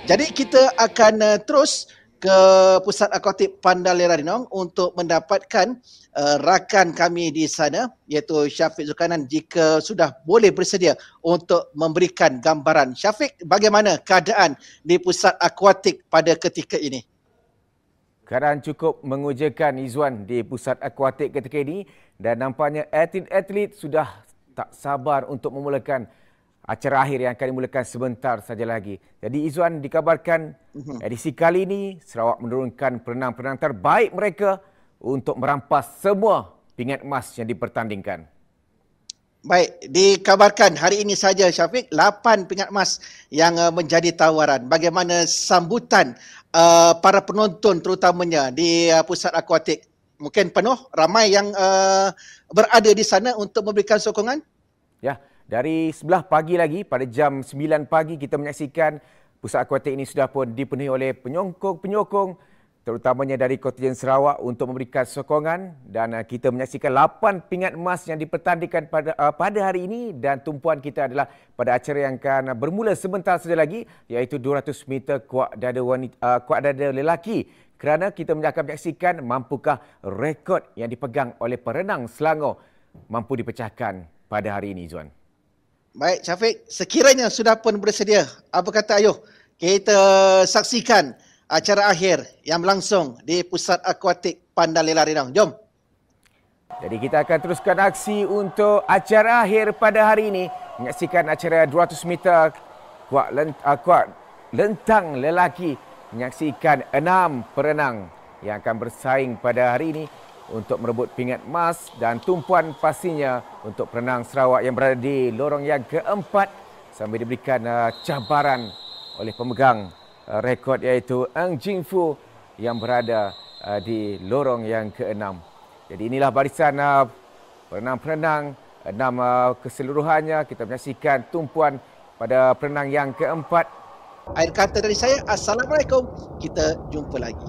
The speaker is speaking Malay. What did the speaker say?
Jadi kita akan terus ke Pusat Akuatik Pandalera Rinong untuk mendapatkan rakan kami di sana iaitu Syafiq Zulkarnain jika sudah boleh bersedia untuk memberikan gambaran. Syafiq, bagaimana keadaan di Pusat Akuatik pada ketika ini? Keadaan cukup mengujakan, Izwan, di Pusat Akuatik ketika ini dan nampaknya atlet-atlet sudah tak sabar untuk memulakan acara akhir yang akan dimulakan sebentar saja lagi. Jadi Izwan, dikabarkan edisi kali ini Sarawak menurunkan perenang-perenang terbaik mereka untuk merampas semua pingat emas yang dipertandingkan. Baik, dikabarkan hari ini saja Syafiq, 8 pingat emas yang menjadi tawaran. Bagaimana sambutan para penonton terutamanya di Pusat Akuatik? Mungkin penuh, ramai yang berada di sana untuk memberikan sokongan? Ya, dari sebelah pagi lagi, pada jam 9 pagi kita menyaksikan Pusat Akuatik ini sudah pun dipenuhi oleh penyokong-penyokong terutamanya dari kontingen Sarawak untuk memberikan sokongan dan kita menyaksikan 8 pingat emas yang dipertandingkan pada hari ini dan tumpuan kita adalah pada acara yang akan bermula sebentar saja lagi iaitu 200 meter kuat dada lelaki kerana kita akan menyaksikan mampukah rekod yang dipegang oleh perenang Selangor mampu dipecahkan pada hari ini, Zuan. Baik, Syafiq, sekiranya sudah pun bersedia, apa kata ayuh kita saksikan acara akhir yang berlangsung di Pusat Akuatik Pandalera Rinong. Jom. Jadi kita akan teruskan aksi untuk acara akhir pada hari ini. Menyaksikan acara 200 meter kuat lentang lelaki. Menyaksikan 6 perenang yang akan bersaing pada hari ini untuk merebut pingat emas dan tumpuan pastinya untuk perenang Sarawak yang berada di lorong yang keempat sambil diberikan cabaran oleh pemegang rekod iaitu Ng Jing Fu yang berada di lorong yang keenam. Jadi inilah barisan perenang-perenang 6 keseluruhannya. Kita menyaksikan tumpuan pada perenang yang keempat. Akhir kata dari saya, Assalamualaikum. Kita jumpa lagi.